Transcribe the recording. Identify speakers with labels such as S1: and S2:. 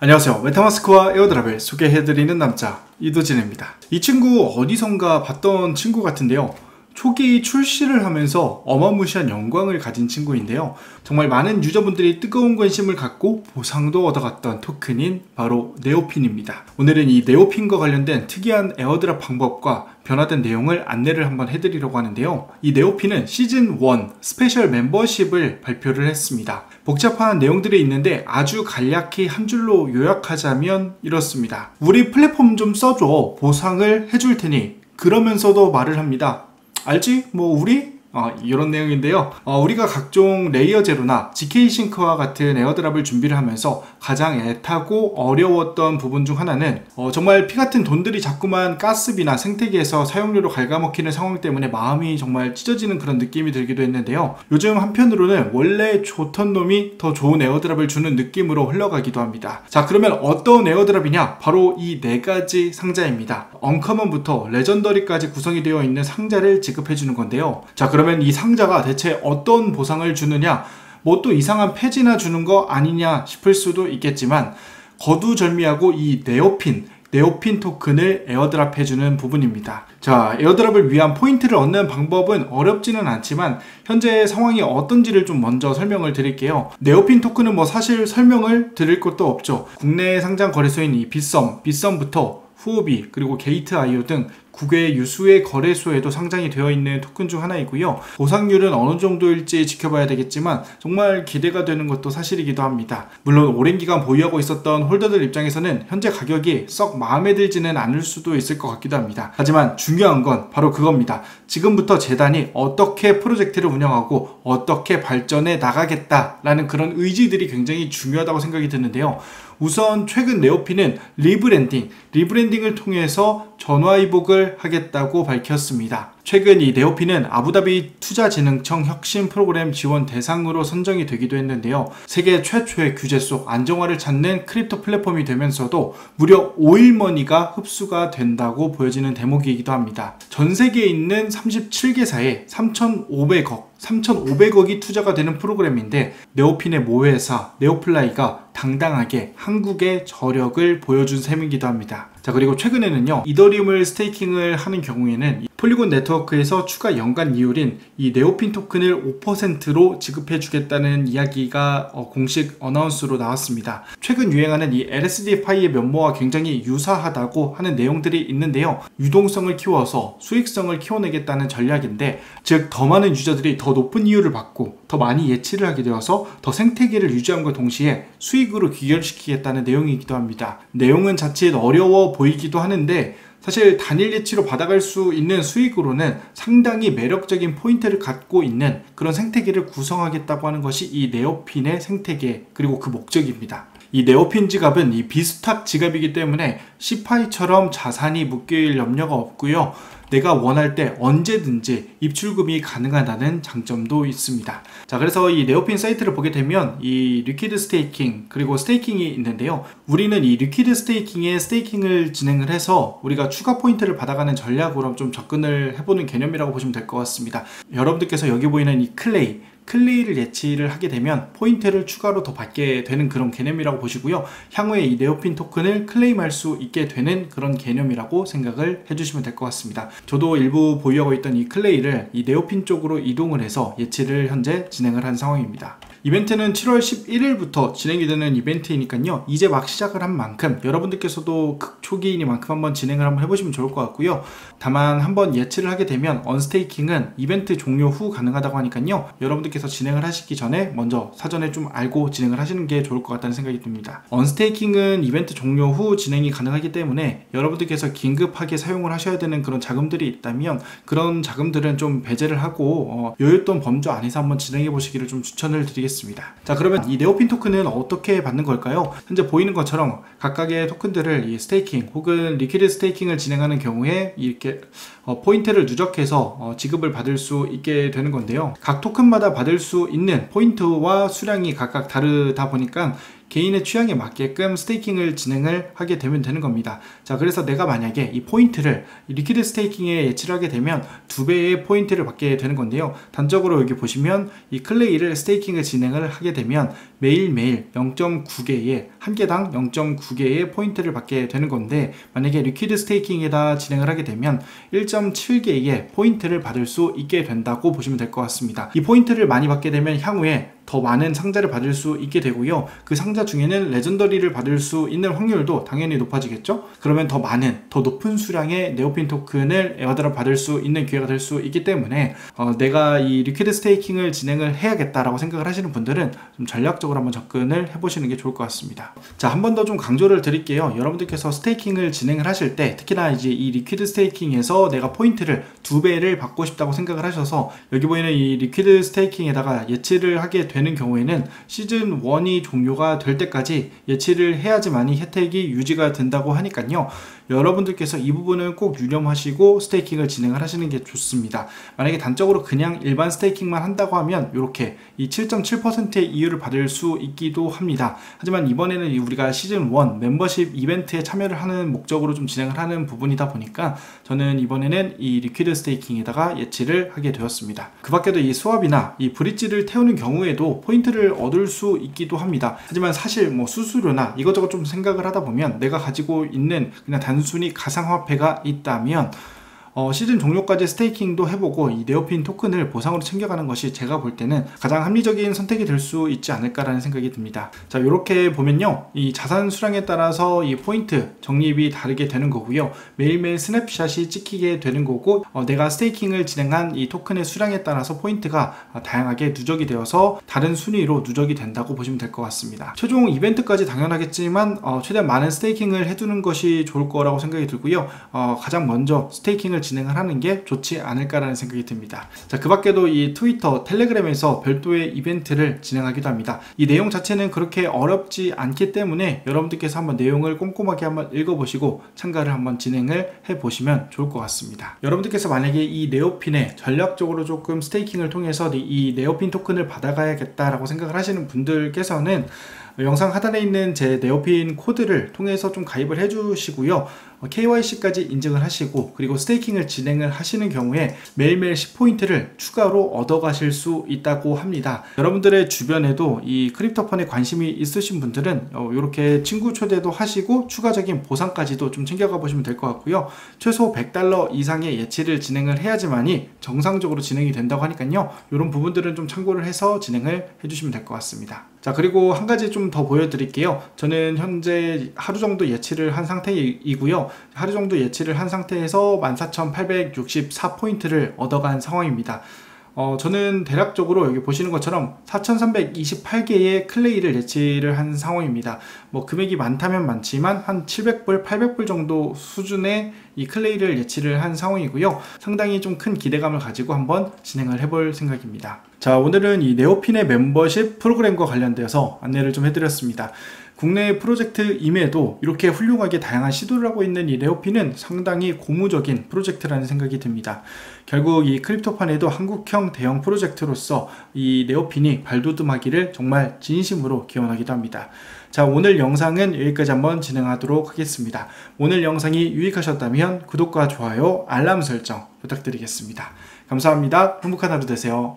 S1: 안녕하세요. 메타마스크와 에어드랍을 소개해드리는 남자 이도진입니다. 이 친구 어디선가 봤던 친구 같은데요. 초기 출시를 하면서 어마무시한 영광을 가진 친구인데요. 정말 많은 유저분들이 뜨거운 관심을 갖고 보상도 얻어갔던 토큰인 바로 네오핀입니다. 오늘은 이 네오핀과 관련된 특이한 에어드랍 방법과 변화된 내용을 안내를 한번 해드리려고 하는데요. 이 네오핀은 시즌 1 스페셜 멤버십을 발표를 했습니다. 복잡한 내용들이 있는데 아주 간략히 한 줄로 요약하자면 이렇습니다. 우리 플랫폼 좀 써줘. 보상을 해줄 테니. 그러면서도 말을 합니다. 알지? 우리? 이런 내용인데요. 우리가 각종 레이어 제로나 GK 싱크와 같은 에어드랍을 준비를 하면서 가장 애타고 어려웠던 부분 중 하나는 정말 피같은 돈들이 자꾸만 가스비나 생태계에서 사용료로 갉아먹히는 상황 때문에 마음이 정말 찢어지는 그런 느낌이 들기도 했는데요. 요즘 한편으로는 원래 좋던 놈이 더 좋은 에어드랍을 주는 느낌으로 흘러가기도 합니다. 자, 그러면 어떤 에어드랍이냐? 바로 이 4가지 상자입니다. 언커먼부터 레전더리까지 구성이 되어 있는 상자를 지급해주는 건데요. 자, 그러면 이 상자가 대체 어떤 보상을 주느냐? 또 이상한 패지나 주는 거 아니냐 싶을 수도 있겠지만 거두절미하고 이 네오핀 토큰을 에어드랍 해주는 부분입니다. 자, 에어드랍을 위한 포인트를 얻는 방법은 어렵지는 않지만 현재 상황이 어떤지를 좀 먼저 설명을 드릴게요. 네오핀 토큰은 사실 설명을 드릴 것도 없죠. 국내 상장 거래소인 이 빗썸부터 후오비 그리고 게이트.io 등 국외 유수의 거래소에도 상장이 되어 있는 토큰 중 하나이고요. 보상률은 어느 정도일지 지켜봐야 되겠지만 정말 기대가 되는 것도 사실이기도 합니다. 물론 오랜 기간 보유하고 있었던 홀더들 입장에서는 현재 가격이 썩 마음에 들지는 않을 수도 있을 것 같기도 합니다. 하지만 중요한 건 바로 그겁니다. 지금부터 재단이 어떻게 프로젝트를 운영하고 어떻게 발전해 나가겠다라는 그런 의지들이 굉장히 중요하다고 생각이 드는데요. 우선 최근 네오핀은 리브랜딩을 통해서 전화위복을 하겠다고 밝혔습니다. 최근 이 네오핀은 아부다비 투자진흥청 혁신 프로그램 지원 대상으로 선정이 되기도 했는데요. 세계 최초의 규제 속 안정화를 찾는 크립토 플랫폼이 되면서도 무려 오일머니가 흡수가 된다고 보여지는 대목이기도 합니다. 전 세계에 있는 37개사에 3,500억이 투자가 되는 프로그램인데 네오핀의 모회사 네오플라이가 당당하게 한국의 저력을 보여준 셈이기도 합니다. 자, 그리고 최근에는요, 이더리움을 스테이킹을 하는 경우에는 폴리곤 네트워크에서 추가 연간 이율인 이 네오핀 토큰을 5%로 지급해 주겠다는 이야기가 공식 어나운스로 나왔습니다. 최근 유행하는 이 LSD 파이의 면모와 굉장히 유사하다고 하는 내용들이 있는데요. 유동성을 키워서 수익성을 키워내겠다는 전략인데, 즉 더 많은 유저들이 더 높은 이율을 받고 더 많이 예치를 하게 되어서 더 생태계를 유지함과 동시에 수익으로 귀결시키겠다는 내용이기도 합니다. 내용은 자칫 어려워 보이기도 하는데 사실 단일 예치로 받아갈 수 있는 수익으로는 상당히 매력적인 포인트를 갖고 있는 그런 생태계를 구성하겠다고 하는 것이 이 네오핀의 생태계 그리고 그 목적입니다. 이 네오핀 지갑은 이 비스탁 지갑이기 때문에 시파이처럼 자산이 묶일 염려가 없고요. 내가 원할 때 언제든지 입출금이 가능하다는 장점도 있습니다. 자, 그래서 이 네오핀 사이트를 보게 되면 이 리퀴드 스테이킹 그리고 스테이킹이 있는데요. 우리는 이 리퀴드 스테이킹에 스테이킹을 진행을 해서 우리가 추가 포인트를 받아가는 전략으로 좀 접근을 해보는 개념이라고 보시면 될 것 같습니다. 여러분들께서 여기 보이는 이 클레이를 예치를 하게 되면 포인트를 추가로 더 받게 되는 그런 개념이라고 보시고요. 향후에 이 네오핀 토큰을 클레임할 수 있게 되는 그런 개념이라고 생각을 해주시면 될 것 같습니다. 저도 일부 보유하고 있던 이 클레이를 이 네오핀 쪽으로 이동을 해서 예치를 현재 진행을 한 상황입니다. 이벤트는 7월 11일부터 진행이 되는 이벤트이니까요. 이제 막 시작을 한 만큼 여러분들께서도 극초기이니만큼 한번 진행을 한번 해보시면 좋을 것 같고요. 다만 한번 예치를 하게 되면 언스테이킹은 이벤트 종료 후 가능하다고 하니까요. 여러분들께서 진행을 하시기 전에 먼저 사전에 좀 알고 진행을 하시는 게 좋을 것 같다는 생각이 듭니다. 언스테이킹은 이벤트 종료 후 진행이 가능하기 때문에 여러분들께서 긴급하게 사용을 하셔야 되는 그런 자금들이 있다면 그런 자금들은 좀 배제를 하고 여윳돈 범주 안에서 한번 진행해 보시기를 좀 추천을 드리겠습니다. 자, 그러면 이 네오핀 토큰은 어떻게 받는 걸까요? 현재 보이는 것처럼 각각의 토큰들을 이 스테이킹 혹은 리퀴드 스테이킹을 진행하는 경우에 이렇게 포인트를 누적해서 지급을 받을 수 있게 되는 건데요. 각 토큰마다 받을 수 있는 포인트와 수량이 각각 다르다 보니까 개인의 취향에 맞게끔 스테이킹을 진행을 하게 되면 되는 겁니다. 자, 그래서 내가 만약에 이 포인트를 리퀴드 스테이킹에 예치를 하게 되면 2배의 포인트를 받게 되는 건데요. 단적으로 여기 보시면 이 클레이를 스테이킹을 진행을 하게 되면 매일매일 0.9개의 한 개당 0.9개의 포인트를 받게 되는 건데, 만약에 리퀴드 스테이킹에다 진행을 하게 되면 1.7개의 포인트를 받을 수 있게 된다고 보시면 될 것 같습니다. 이 포인트를 많이 받게 되면 향후에 더 많은 상자를 받을 수 있게 되고요. 그 상자 중에는 레전더리를 받을 수 있는 확률도 당연히 높아지겠죠? 그러면 더 많은, 더 높은 수량의 네오핀 토큰을 에어드랍 받을 수 있는 기회가 될 수 있기 때문에 내가 이 리퀴드 스테이킹을 진행을 해야겠다라고 생각을 하시는 분들은 좀 전략적으로 한번 접근을 해보시는 게 좋을 것 같습니다. 자, 한 번 더 좀 강조를 드릴게요. 여러분들께서 스테이킹을 진행을 하실 때, 특히나 이제 이 리퀴드 스테이킹에서 내가 포인트를 2배를 받고 싶다고 생각을 하셔서 여기 보이는 이 리퀴드 스테이킹에다가 예치를 하게 되는 경우에는 시즌 1이 종료가 될 때까지 예치를 해야지만이 혜택이 유지가 된다고 하니까요. 여러분들께서 이 부분은 꼭 유념하시고 스테이킹을 진행을 하시는 게 좋습니다. 만약에 단적으로 그냥 일반 스테이킹만 한다고 하면 이렇게 이 7.7%의 이율을 받을 수 있기도 합니다. 하지만 이번에는 우리가 시즌 1 멤버십 이벤트에 참여를 하는 목적으로 좀 진행을 하는 부분이다 보니까 저는 이번에는 이 리퀴드 스테이킹에다가 예치를 하게 되었습니다. 그 밖에도 이 스왑이나 이 브릿지를 태우는 경우에도 포인트를 얻을 수 있기도 합니다. 하지만 사실 뭐 수수료나 이것저것 좀 생각을 하다 보면 내가 가지고 있는 그냥 단순히 가상화폐가 있다면 시즌 종료까지 스테이킹도 해보고 이 네오핀 토큰을 보상으로 챙겨가는 것이 제가 볼 때는 가장 합리적인 선택이 될 수 있지 않을까라는 생각이 듭니다. 자, 이렇게 보면요, 이 자산 수량에 따라서 이 포인트 적립이 다르게 되는 거고요. 매일매일 스냅샷이 찍히게 되는 거고, 내가 스테이킹을 진행한 이 토큰의 수량에 따라서 포인트가 다양하게 누적이 되어서 다른 순위로 누적이 된다고 보시면 될 것 같습니다. 최종 이벤트까지 당연하겠지만 최대한 많은 스테이킹을 해두는 것이 좋을 거라고 생각이 들고요. 가장 먼저 스테이킹을 진행을 하는 게 좋지 않을까라는 생각이 듭니다. 자, 그 밖에도 이 트위터, 텔레그램에서 별도의 이벤트를 진행하기도 합니다. 이 내용 자체는 그렇게 어렵지 않기 때문에 여러분들께서 한번 내용을 꼼꼼하게 한번 읽어보시고 참가를 한번 진행을 해보시면 좋을 것 같습니다. 여러분들께서 만약에 이 네오핀에 전략적으로 조금 스테이킹을 통해서 이 네오핀 토큰을 받아가야겠다라고 생각을 하시는 분들께서는 영상 하단에 있는 제 네오핀 코드를 통해서 좀 가입을 해주시고요. KYC까지 인증을 하시고, 그리고 스테이킹을 진행을 하시는 경우에 매일매일 10포인트를 추가로 얻어가실 수 있다고 합니다. 여러분들의 주변에도 이 크립토펀에 관심이 있으신 분들은 이렇게 친구 초대도 하시고 추가적인 보상까지도 좀 챙겨가 보시면 될 것 같고요. 최소 $100 이상의 예치를 진행을 해야지만이 정상적으로 진행이 된다고 하니까요. 이런 부분들은 좀 참고를 해서 진행을 해주시면 될 것 같습니다. 자, 그리고 한 가지 좀 더 보여드릴게요. 저는 현재 하루 정도 예치를 한 상태이고요. 하루 정도 예치를 한 상태에서 14,864포인트를 얻어간 상황입니다. 저는 대략적으로 여기 보시는 것처럼 4,328개의 클레이를 예치를 한 상황입니다. 뭐 금액이 많다면 많지만 한 700불, 800불 정도 수준의 이 클레이를 예치를 한 상황이고요. 상당히 좀 큰 기대감을 가지고 한번 진행을 해볼 생각입니다. 자, 오늘은 이 네오핀의 멤버십 프로그램과 관련되어서 안내를 좀 해드렸습니다. 국내 프로젝트임에도 이렇게 훌륭하게 다양한 시도를 하고 있는 이 네오핀은 상당히 고무적인 프로젝트라는 생각이 듭니다. 결국 이 크립토판에도 한국형 대형 프로젝트로서 이 네오핀이 발돋움하기를 정말 진심으로 기원하기도 합니다. 자, 오늘 영상은 여기까지 한번 진행하도록 하겠습니다. 오늘 영상이 유익하셨다면 구독과 좋아요, 알람 설정 부탁드리겠습니다. 감사합니다. 행복한 하루 되세요.